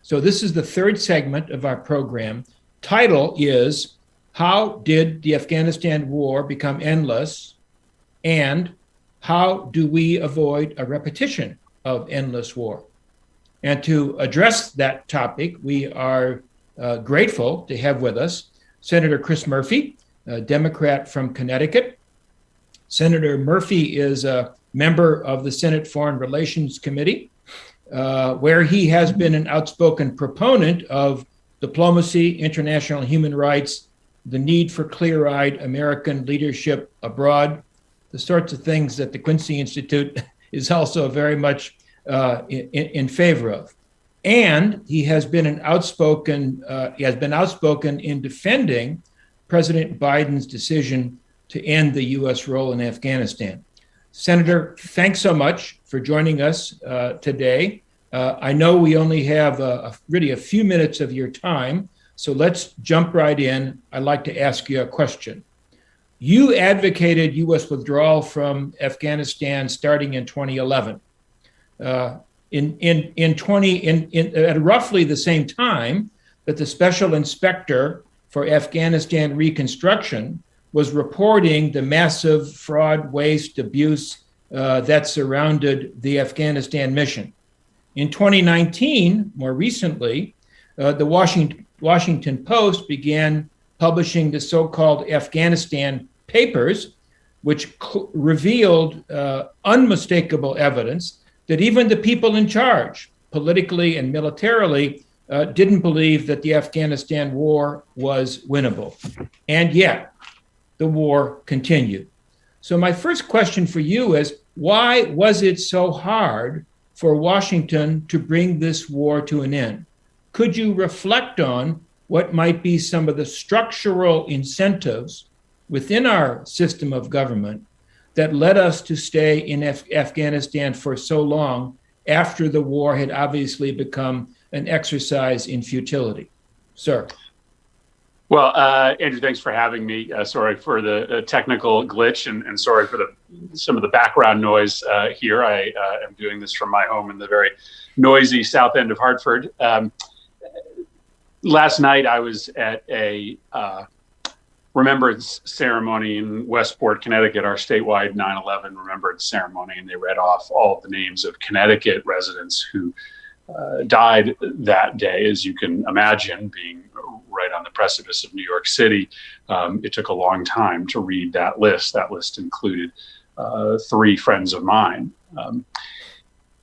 So this is the third segment of our program. Title is, How Did the Afghanistan War Become Endless? And how do we avoid a repetition of endless war? And to address that topic, we are grateful to have with us Senator Chris Murphy, a Democrat from Connecticut. Senator Murphy is a member of the Senate Foreign Relations Committee, where he has been an outspoken proponent of diplomacy, international human rights, the need for clear-eyed American leadership abroad, the sorts of things that the Quincy Institute is also very much in favor of. And he has been outspoken in defending President Biden's decision to end the U.S. role in Afghanistan. Senator, thanks so much for joining us today. I know we only have really a few minutes of your time, so let's jump right in. I'd like to ask you a question. You advocated U.S. withdrawal from Afghanistan starting in 2011. At roughly the same time that the Special Inspector for Afghanistan Reconstruction was reporting the massive fraud, waste, abuse that surrounded the Afghanistan mission. In 2019, more recently, the Washington Post began publishing the so-called Afghanistan Papers, which revealed unmistakable evidence that even the people in charge, politically and militarily, didn't believe that the Afghanistan war was winnable. And yet, the war continued. So my first question for you is, why was it so hard for Washington to bring this war to an end? Could you reflect on what might be some of the structural incentives within our system of government that led us to stay in Afghanistan for so long after the war had obviously become an exercise in futility? Sir. Well, Andrew, thanks for having me. Sorry for the technical glitch and sorry for some of the background noise here. I am doing this from my home in the very noisy south end of Hartford. Last night, I was at a remembrance ceremony in Westport, Connecticut, our statewide 9/11 remembrance ceremony, and they read off all of the names of Connecticut residents who died that day. As you can imagine, being right on the precipice of New York City, it took a long time to read that list. That list included 3 friends of mine.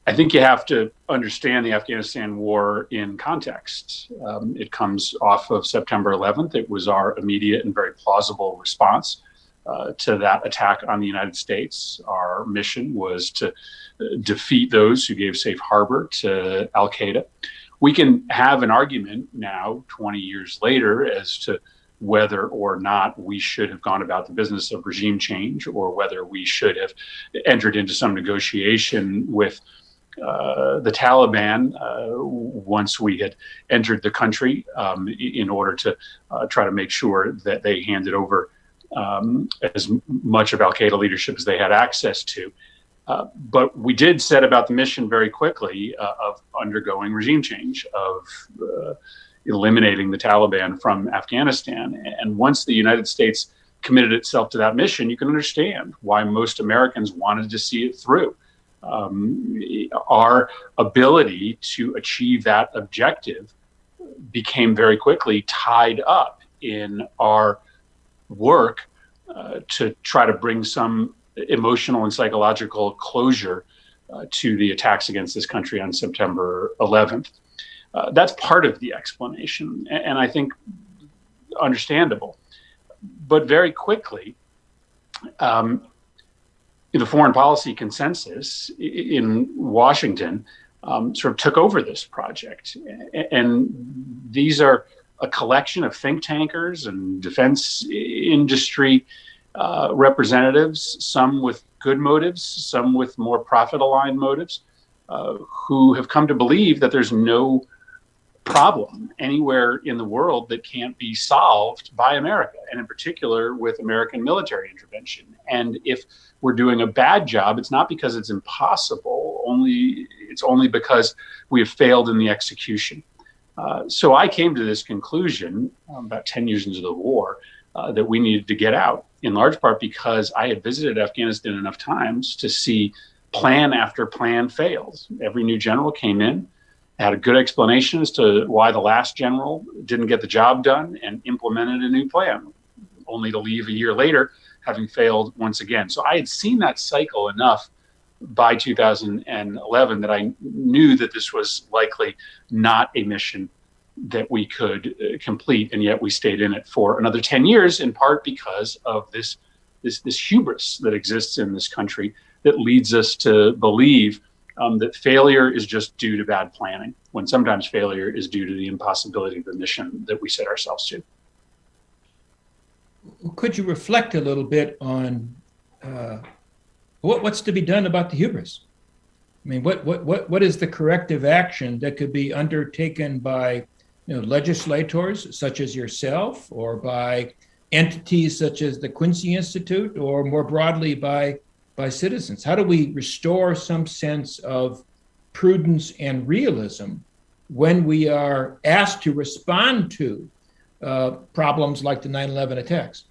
I think you have to understand the Afghanistan war in context. It comes off of September 11th. It was our immediate and very plausible response to that attack on the United States. Our mission was to defeat those who gave safe harbor to al-Qaeda. We can have an argument now, 20 years later, as to whether or not we should have gone about the business of regime change or whether we should have entered into some negotiation with the Taliban once we had entered the country in order to try to make sure that they handed over as much of al-Qaeda leadership as they had access to. But we did set about the mission very quickly of undergoing regime change, of eliminating the Taliban from Afghanistan. And once the United States committed itself to that mission, you can understand why most Americans wanted to see it through. Our ability to achieve that objective became very quickly tied up in our work to try to bring some emotional and psychological closure to the attacks against this country on September 11th. That's part of the explanation, and I think understandable. But very quickly, the foreign policy consensus in Washington sort of took over this project. And these are a collection of think tankers and defense industry representatives, some with good motives, some with more profit-aligned motives, who have come to believe that there's no problem anywhere in the world that can't be solved by America, and in particular with American military intervention. And if we're doing a bad job, it's not because it's impossible, it's only because we have failed in the execution. So I came to this conclusion about 10 years into the war that we needed to get out, in large part because I had visited Afghanistan enough times to see plan after plan failed. Every new general came in, had a good explanation as to why the last general didn't get the job done, and implemented a new plan, only to leave a year later having failed once again. So I had seen that cycle enough by 2011 that I knew that this was likely not a mission that we could complete, and yet we stayed in it for another 10 years, in part because of this hubris that exists in this country that leads us to believe that failure is just due to bad planning, when sometimes failure is due to the impossibility of the mission that we set ourselves to. Could you reflect a little bit on what's to be done about the hubris? I mean, what is the corrective action that could be undertaken by legislators such as yourself, or by entities such as the Quincy Institute, or more broadly by citizens? How do we restore some sense of prudence and realism when we are asked to respond to problems like the 9/11 attacks?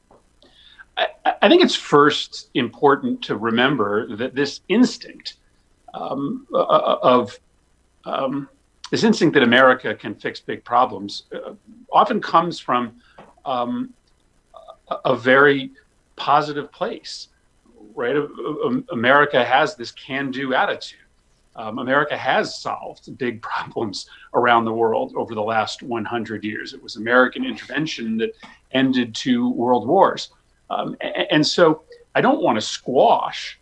I think it's first important to remember that this instinct this instinct that America can fix big problems often comes from a very positive place, right? America has this can-do attitude. America has solved big problems around the world over the last 100 years. It was American intervention that ended 2 world wars. And so I don't want to squash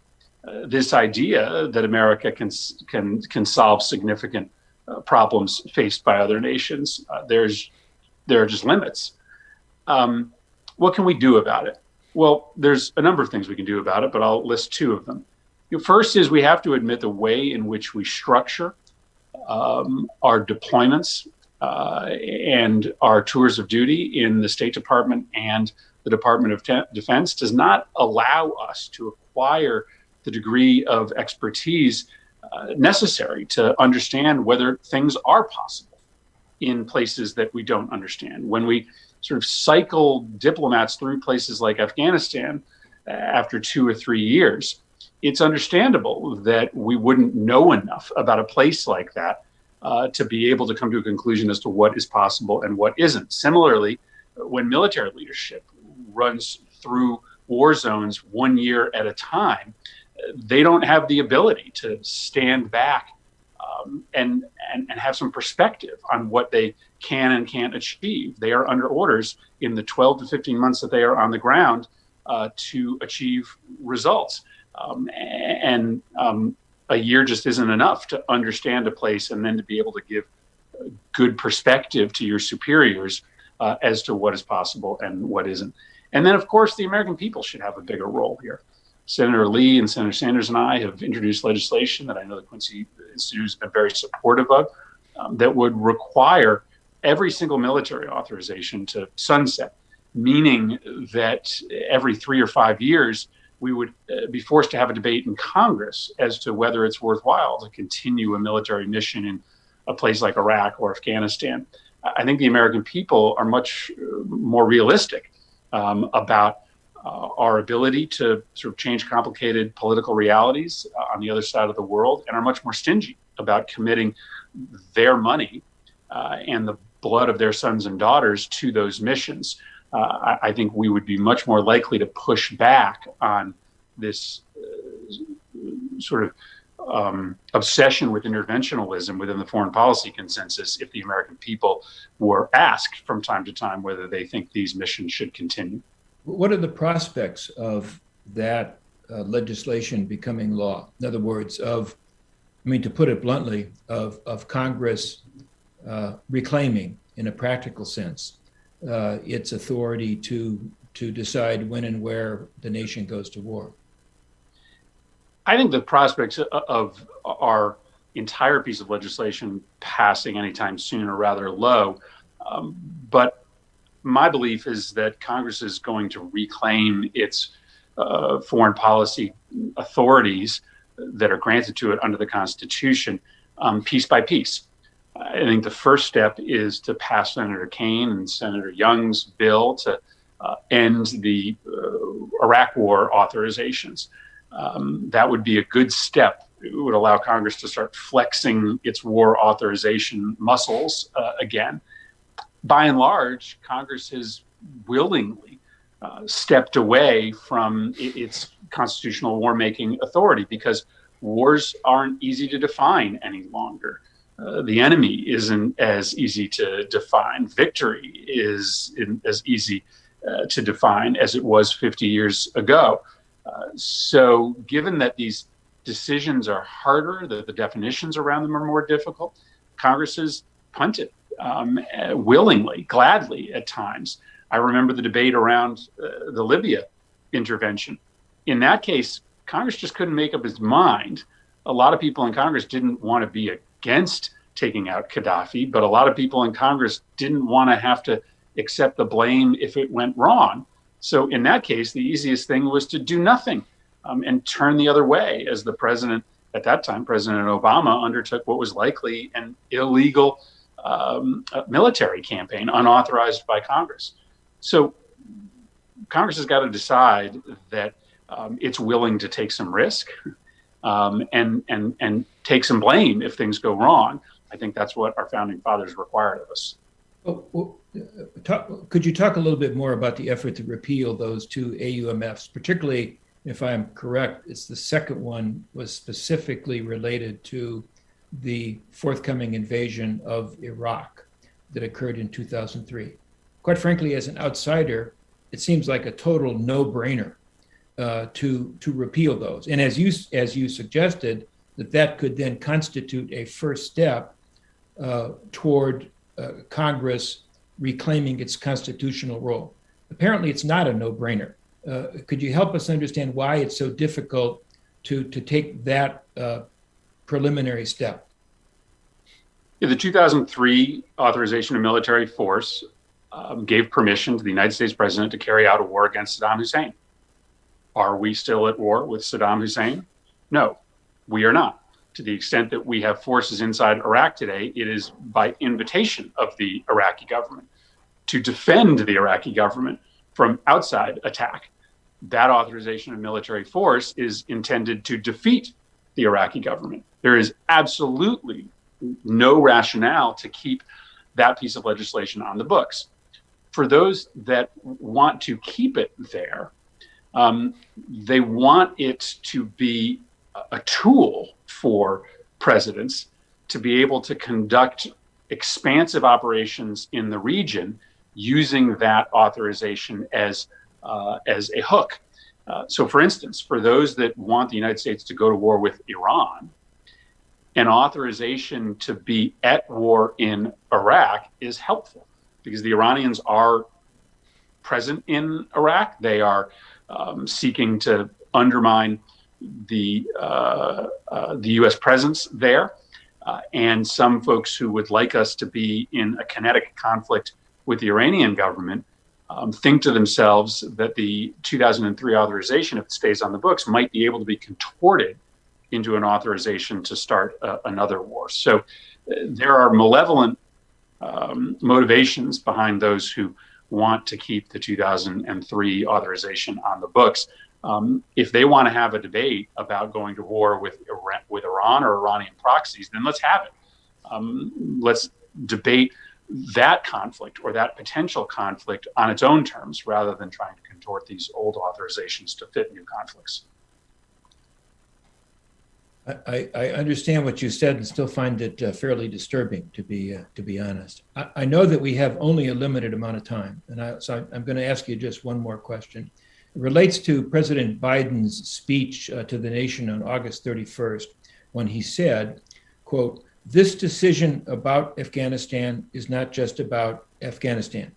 this idea that America can solve significant problems faced by other nations. There are just limits. What can we do about it? Well, there's a number of things we can do about it, but I'll list 2 of them. First is we have to admit the way in which we structure our deployments and our tours of duty in the State Department and the Department of Defense does not allow us to acquire the degree of expertise necessary to understand whether things are possible in places that we don't understand. When we sort of cycle diplomats through places like Afghanistan after 2 or 3 years, it's understandable that we wouldn't know enough about a place like that to be able to come to a conclusion as to what is possible and what isn't. Similarly, when military leadership runs through war zones 1 year at a time, they don't have the ability to stand back and have some perspective on what they can and can't achieve. They are under orders in the 12 to 15 months that they are on the ground to achieve results. A year just isn't enough to understand a place and then to be able to give good perspective to your superiors as to what is possible and what isn't. And then, of course, the American people should have a bigger role here. Senator Lee and Senator Sanders and I have introduced legislation that I know the Quincy Institute has been very supportive of that would require every single military authorization to sunset, meaning that every 3 or 5 years, we would be forced to have a debate in Congress as to whether it's worthwhile to continue a military mission in a place like Iraq or Afghanistan. I think the American people are much more realistic about our ability to sort of change complicated political realities on the other side of the world, and are much more stingy about committing their money and the blood of their sons and daughters to those missions. I think we would be much more likely to push back on this sort of obsession with interventionism within the foreign policy consensus if the American people were asked from time to time whether they think these missions should continue. What are the prospects of that legislation becoming law? In other words, to put it bluntly, of Congress reclaiming, in a practical sense, its authority to decide when and where the nation goes to war? I think the prospects of our entire piece of legislation passing anytime soon are rather low. But my belief is that Congress is going to reclaim its foreign policy authorities that are granted to it under the Constitution piece by piece. I think the first step is to pass Senator Kaine and Senator Young's bill to end the Iraq War authorizations. That would be a good step. It would allow Congress to start flexing its war authorization muscles again. By and large, Congress has willingly stepped away from its constitutional war-making authority because wars aren't easy to define any longer. The enemy isn't as easy to define. Victory isn't as easy to define as it was 50 years ago. So given that these decisions are harder, that the definitions around them are more difficult, Congress has punted willingly, gladly at times. I remember the debate around the Libya intervention. In that case, Congress just couldn't make up its mind. A lot of people in Congress didn't want to be against taking out Gaddafi, but a lot of people in Congress didn't want to have to accept the blame if it went wrong. So in that case, the easiest thing was to do nothing and turn the other way, as the president, at that time, President Obama, undertook what was likely an illegal military campaign unauthorized by Congress. So Congress has got to decide that it's willing to take some risk and take some blame if things go wrong. I think that's what our founding fathers required of us. Could you talk a little bit more about the effort to repeal those two AUMFs, particularly, if I'm correct, it's the second one was specifically related to the forthcoming invasion of Iraq that occurred in 2003. Quite frankly, as an outsider, it seems like a total no-brainer to repeal those. And as you suggested, that could then constitute a first step toward Congress reclaiming its constitutional role. Apparently, it's not a no-brainer. Could you help us understand why it's so difficult to take that preliminary step? Yeah, the 2003 authorization of military force gave permission to the United States president to carry out a war against Saddam Hussein. Are we still at war with Saddam Hussein? No, we are not. To the extent that we have forces inside Iraq today, it is by invitation of the Iraqi government to defend the Iraqi government from outside attack. That authorization of military force is intended to defeat the Iraqi government. There is absolutely no rationale to keep that piece of legislation on the books. For those that want to keep it there, they want it to be a tool for presidents to be able to conduct expansive operations in the region using that authorization as a hook. So for instance, for those that want the United States to go to war with Iran, an authorization to be at war in Iraq is helpful because the Iranians are present in Iraq. They are seeking to undermine the U.S. presence there. And some folks who would like us to be in a kinetic conflict with the Iranian government think to themselves that the 2003 authorization, if it stays on the books, might be able to be contorted into an authorization to start another war. So there are malevolent motivations behind those who want to keep the 2003 authorization on the books. If they want to have a debate about going to war with Iran or Iranian proxies, then let's have it. Let's debate that conflict or that potential conflict on its own terms rather than trying to contort these old authorizations to fit new conflicts. I understand what you said and still find it fairly disturbing, to be honest. I know that we have only a limited amount of time, and so I'm going to ask you just one more question. It relates to President Biden's speech to the nation on August 31st, when he said, quote, "This decision about Afghanistan is not just about Afghanistan.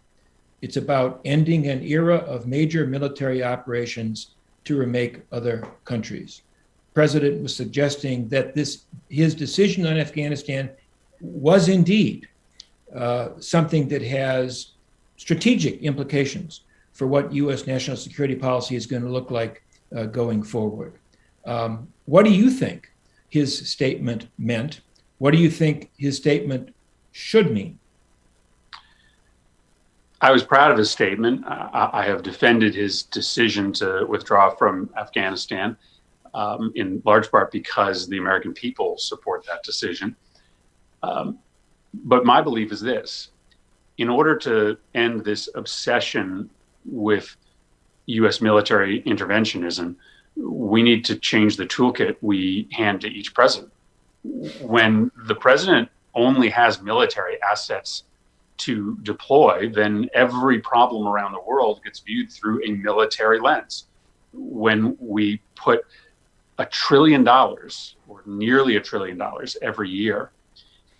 It's about ending an era of major military operations to remake other countries." The president was suggesting that his decision on Afghanistan was indeed something that has strategic implications for what U.S. national security policy is going to look like going forward. What do you think his statement meant? What do you think his statement should mean? I was proud of his statement. I have defended his decision to withdraw from Afghanistan, in large part because the American people support that decision. But my belief is this: in order to end this obsession with U.S. military interventionism, we need to change the toolkit we hand to each president. When the president only has military assets to deploy, then every problem around the world gets viewed through a military lens. When we put $1 trillion, or nearly $1 trillion every year,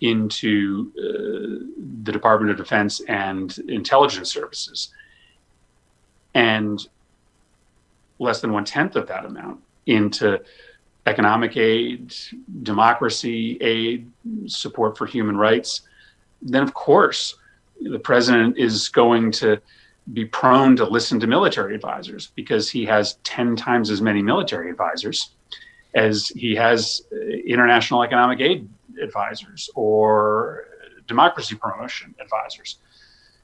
into the Department of Defense and intelligence services, and less than 1/10 of that amount into economic aid, democracy aid, support for human rights, then of course the president is going to be prone to listen to military advisors, because he has 10 times as many military advisors as he has international economic aid advisors or democracy promotion advisors.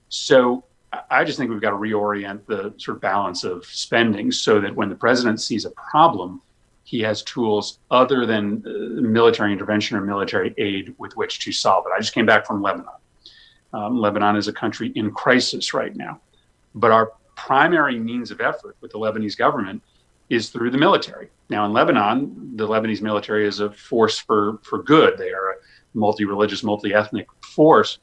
So I just think we've got to reorient the sort of balance of spending so that when the president sees a problem, he has tools other than military intervention or military aid with which to solve it. I just came back from Lebanon. Lebanon is a country in crisis right now, but our primary means of effort with the Lebanese government is through the military. Now in Lebanon, the Lebanese military is a force for good. They are a multi-religious, multi-ethnic force.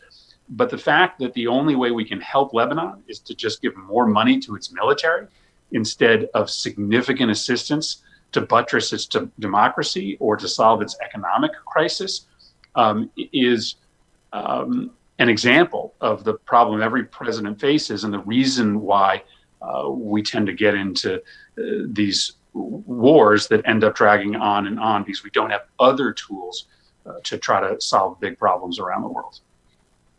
But the fact that the only way we can help Lebanon is to just give more money to its military instead of significant assistance to buttress its democracy or to solve its economic crisis is an example of the problem every president faces, and the reason why we tend to get into these wars that end up dragging on, because we don't have other tools to try to solve big problems around the world.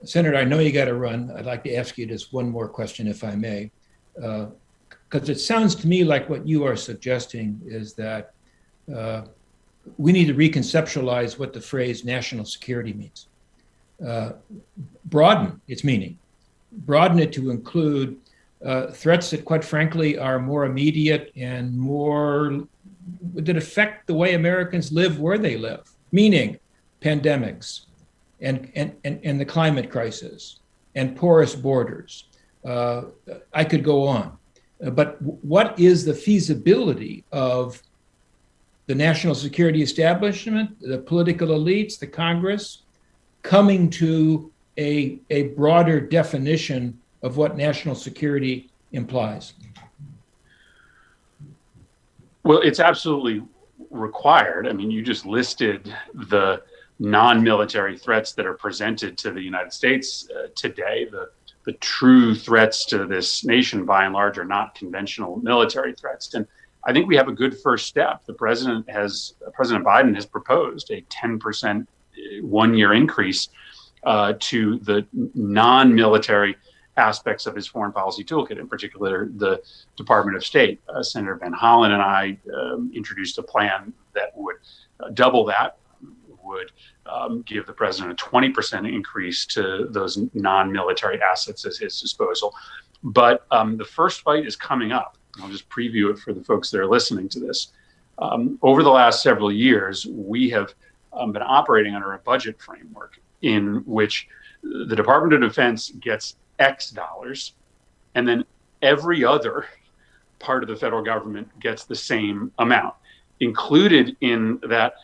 Senator, I know you got to run. I'd like to ask you just one more question, if I may, because it sounds to me like what you are suggesting is that we need to reconceptualize what the phrase national security means. Broaden its meaning, broaden it to include threats that, quite frankly, are more immediate and more that affect the way Americans live where they live, meaning pandemics and the climate crisis and porous borders. I could go on. But what is the feasibility of the national security establishment, the political elites, the Congress, coming to a broader definition of what national security implies? Well, it's absolutely required. I mean, you just listed the non-military threats that are presented to the United States today. The true threats to this nation, by and large, are not conventional military threats. And I think we have a good first step. President Biden has proposed a 10% one-year increase to the non-military aspects of his foreign policy toolkit, in particular the Department of State. Senator Van Hollen and I introduced a plan that would double that, would give the president a 20% increase to those non-military assets at his disposal. But the first fight is coming up. I'll just preview it for the folks that are listening to this. Over the last several years, we have been operating under a budget framework in which the Department of Defense gets X dollars, and then every other part of the federal government gets the same amount. Included in that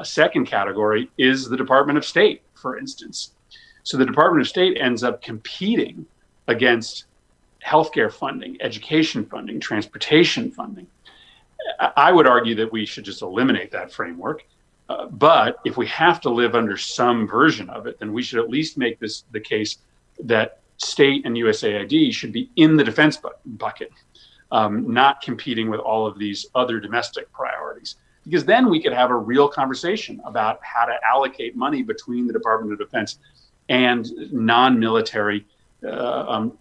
second category is the Department of State, for instance. So the Department of State ends up competing against healthcare funding, education funding, transportation funding. I would argue that we should just eliminate that framework. But if we have to live under some version of it, then we should at least make this the case that state and USAID should be in the defense bucket, not competing with all of these other domestic priorities. Because then we could have a real conversation about how to allocate money between the Department of Defense and non-military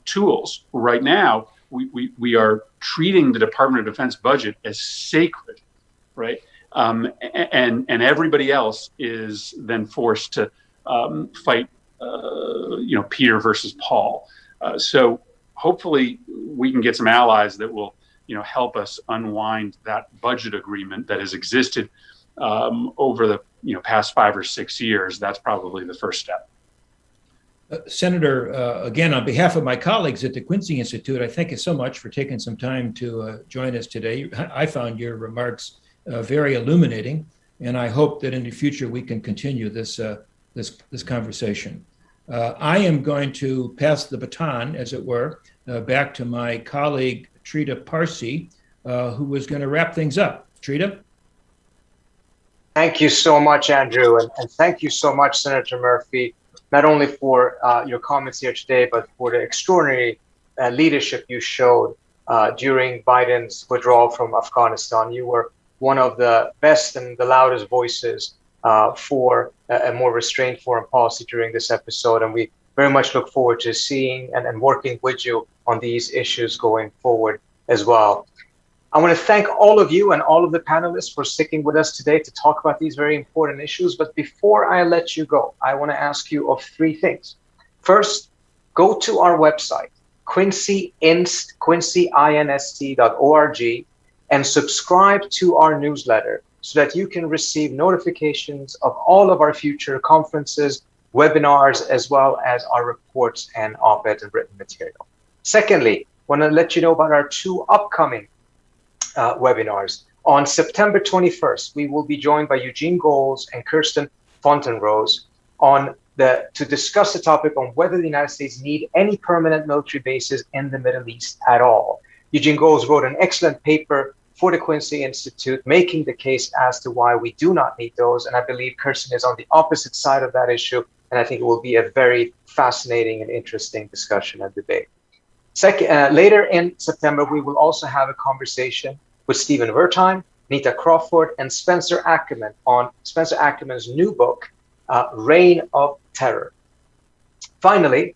tools. Right now, we are treating the Department of Defense budget as sacred, right? And everybody else is then forced to fight Peter versus Paul. So hopefully we can get some allies that will, help us unwind that budget agreement that has existed over the past 5 or 6 years. That's probably the first step. Senator, again, on behalf of my colleagues at the Quincy Institute, I thank you so much for taking some time to join us today. I found your remarks very illuminating, and I hope that in the future we can continue this conversation. I am going to pass the baton, as it were, back to my colleague, Trita Parsi, who is going to wrap things up. Trita? Thank you so much, Andrew, and thank you so much, Senator Murphy, not only for your comments here today, but for the extraordinary leadership you showed during Biden's withdrawal from Afghanistan. You were one of the best and the loudest voices for a more restrained foreign policy during this episode, and we very much look forward to seeing and working with you on these issues going forward as well. I want to thank all of you and all of the panelists for sticking with us today to talk about these very important issues. But before I let you go, I want to ask you of 3 things. First, go to our website, quincyinst.org, and subscribe to our newsletter so that you can receive notifications of all of our future conferences, webinars, as well as our reports and op-ed and written material. Secondly, I want to let you know about our 2 upcoming webinars. On September 21st, we will be joined by Eugene Goals and Kirsten Fontenrose to discuss the topic on whether the United States need any permanent military bases in the Middle East at all. Eugene Goals wrote an excellent paper for the Quincy Institute, making the case as to why we do not need those. And I believe Kirsten is on the opposite side of that issue. And I think it will be a very fascinating and interesting discussion and debate. Later in September, we will also have a conversation with Stephen Wertheim, Nita Crawford, and Spencer Ackerman on Spencer Ackerman's new book, Reign of Terror. Finally,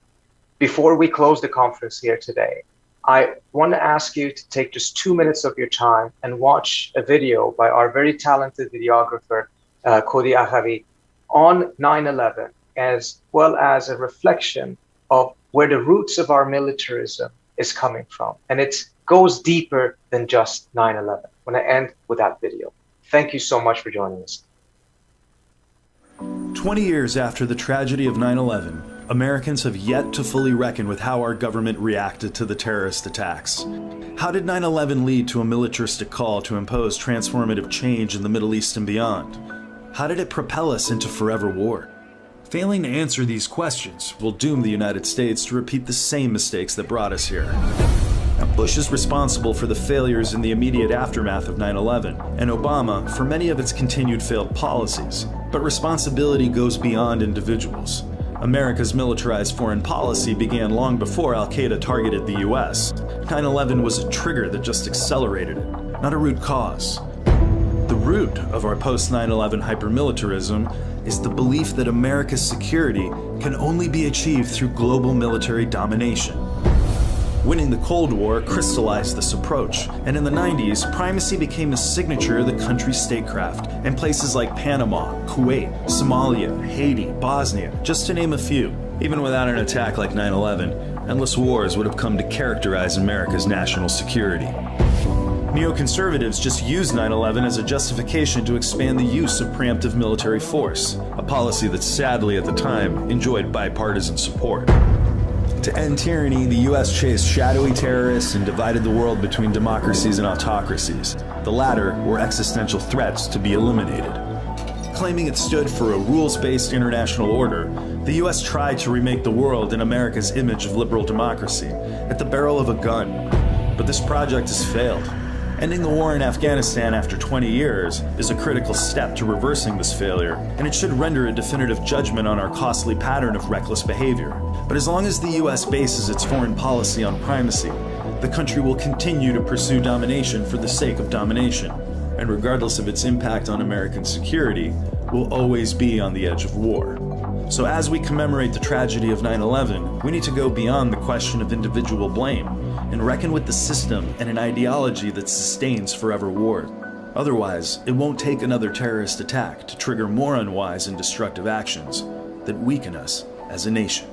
before we close the conference here today, I want to ask you to take just 2 minutes of your time and watch a video by our very talented videographer, Kodi Ahavi, on 9/11, as well as a reflection of where the roots of our militarism is coming from. And it goes deeper than just 9/11. I want to end with that video. Thank you so much for joining us. 20 years after the tragedy of 9/11, Americans have yet to fully reckon with how our government reacted to the terrorist attacks. How did 9/11 lead to a militaristic call to impose transformative change in the Middle East and beyond? How did it propel us into forever war? Failing to answer these questions will doom the United States to repeat the same mistakes that brought us here. Now, Bush is responsible for the failures in the immediate aftermath of 9/11, and Obama for many of its continued failed policies. But responsibility goes beyond individuals. America's militarized foreign policy began long before Al-Qaeda targeted the US. 9/11 was a trigger that just accelerated it, not a root cause. The root of our post-9/11 hypermilitarism is the belief that America's security can only be achieved through global military domination. Winning the Cold War crystallized this approach, and in the 90s, primacy became a signature of the country's statecraft in places like Panama, Kuwait, Somalia, Haiti, Bosnia, just to name a few. Even without an attack like 9/11, endless wars would have come to characterize America's national security. Neoconservatives just used 9/11 as a justification to expand the use of preemptive military force, a policy that sadly at the time enjoyed bipartisan support. To end tyranny, the US chased shadowy terrorists and divided the world between democracies and autocracies. The latter were existential threats to be eliminated. Claiming it stood for a rules-based international order, the US tried to remake the world in America's image of liberal democracy, at the barrel of a gun. But this project has failed. Ending the war in Afghanistan after 20 years is a critical step to reversing this failure, and it should render a definitive judgment on our costly pattern of reckless behavior. But as long as the US bases its foreign policy on primacy, the country will continue to pursue domination for the sake of domination, and regardless of its impact on American security, will always be on the edge of war. So as we commemorate the tragedy of 9/11, we need to go beyond the question of individual blame and reckon with the system and an ideology that sustains forever war. Otherwise, it won't take another terrorist attack to trigger more unwise and destructive actions that weaken us as a nation.